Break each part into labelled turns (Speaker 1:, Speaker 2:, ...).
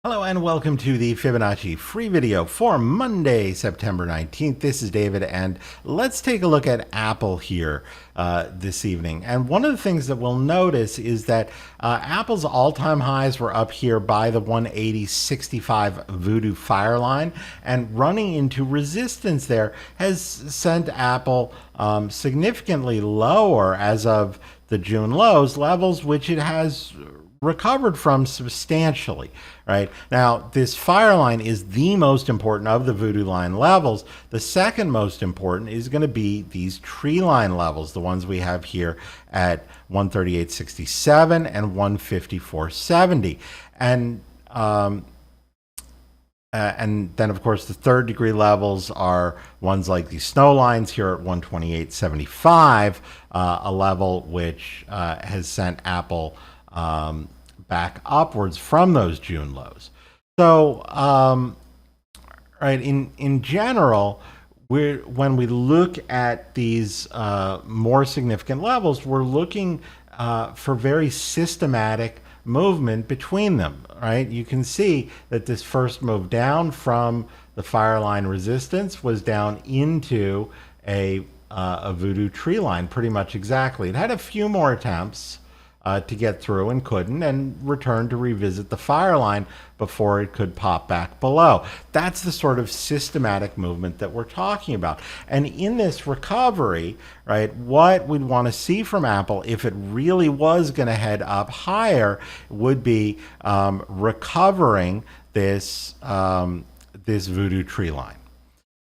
Speaker 1: Hello and welcome to the Fibonacci free video for Monday, September 19th. This is David, and let's take a look at Apple here this evening. And one of the things that we'll notice is that Apple's all-time highs were up here by the 180.65 Voodoo Fire line, and running into resistance there has sent Apple significantly lower as of the June lows, levels which it has recovered from substantially. Right now, this fire line is the most important of the Voodoo line levels. The second most important is going to be these tree line levels, the ones we have here at 138.67 and 154.70. And then, of course, the third degree levels are ones like these snow lines here at 128.75, a level which has sent Apple back upwards from those June lows. So, right, in general, when we look at these more significant levels, we're looking for very systematic movement between them, right? You can see that this first move down from the fire line resistance was down into a Voodoo tree line, pretty much exactly. It had a few more attempts to get through and couldn't, and returned to revisit the fire line before it could pop back below. That's the sort of systematic movement that we're talking about. And in this recovery, right, what we'd want to see from Apple, if it really was going to head up higher, would be recovering this this Voodoo tree line.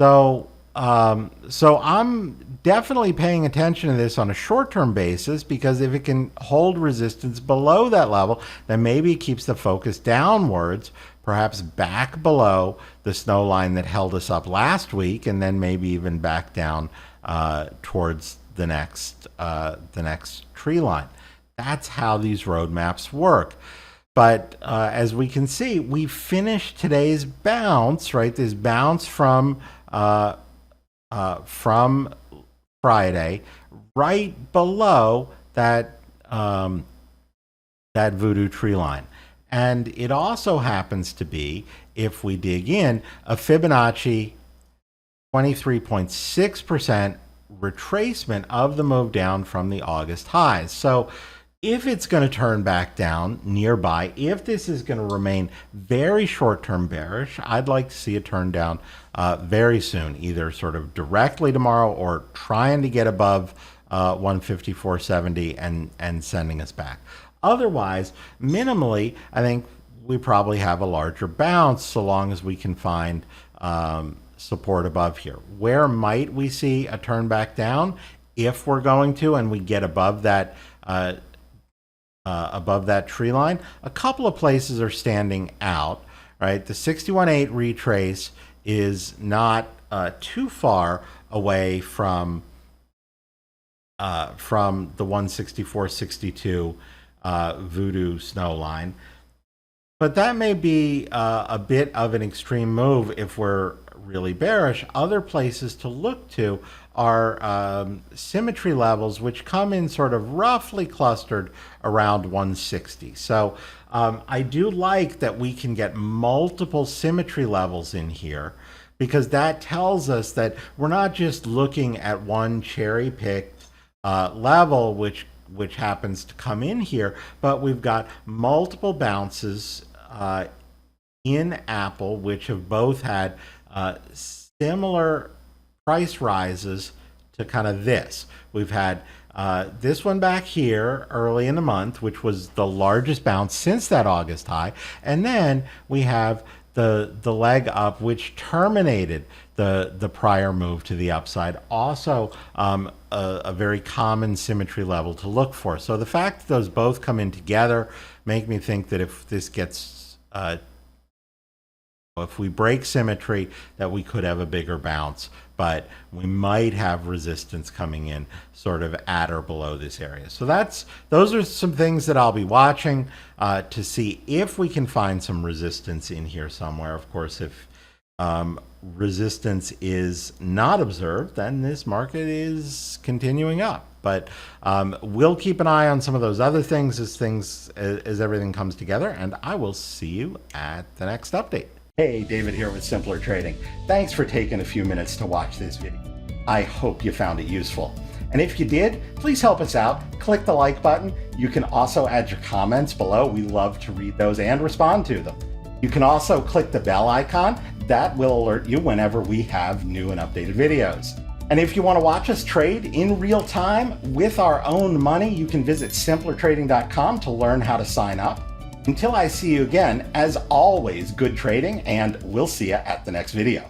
Speaker 1: So I'm definitely paying attention to this on a short-term basis, because if it can hold resistance below that level, then maybe it keeps the focus downwards, perhaps back below the snow line that held us up last week, and then maybe even back down towards the next tree line. That's how these roadmaps work. But as we can see, we finished today's bounce, right? This bounce from Friday, right below that that Voodoo tree line. And it also happens to be, if we dig in, a Fibonacci 23.6% retracement of the move down from the August highs. So if it's going to turn back down nearby, if this is going to remain very short-term bearish, I'd like to see it turn down very soon, either sort of directly tomorrow or trying to get above 154.70 and sending us back. Otherwise, minimally, I think we probably have a larger bounce, so long as we can find support above here. Where might we see a turn back down? If we're going to, and we get above that tree line, a couple of places are standing out, right? The 61.8 retrace is not too far away from the 164.62 Voodoo snow line, but that may be a bit of an extreme move if we're really bearish. Other places to look to are symmetry levels, which come in sort of roughly clustered around 160. So I do like that we can get multiple symmetry levels in here, because that tells us that we're not just looking at one cherry-picked level, which happens to come in here, but we've got multiple bounces in Apple, which have both had similar price rises to kind of this. We've had this one back here early in the month, which was the largest bounce since that August high, and then we have the leg up, which terminated the prior move to the upside. Also, a very common symmetry level to look for. So the fact that those both come in together make me think that if this gets if we break symmetry, that we could have a bigger bounce, but we might have resistance coming in sort of at or below this area. So those are some things that I'll be watching to see if we can find some resistance in here somewhere. Of course, if resistance is not observed, then this market is continuing up. But we'll keep an eye on some of those other things as everything comes together, and I will see you at the next update. Hey, David here with Simpler Trading. Thanks for taking a few minutes to watch this video. I hope you found it useful. And if you did, please help us out. Click the like button. You can also add your comments below. We love to read those and respond to them. You can also click the bell icon. That will alert you whenever we have new and updated videos. And if you want to watch us trade in real time with our own money, you can visit simplertrading.com to learn how to sign up. Until I see you again, as always, good trading, and we'll see you at the next video.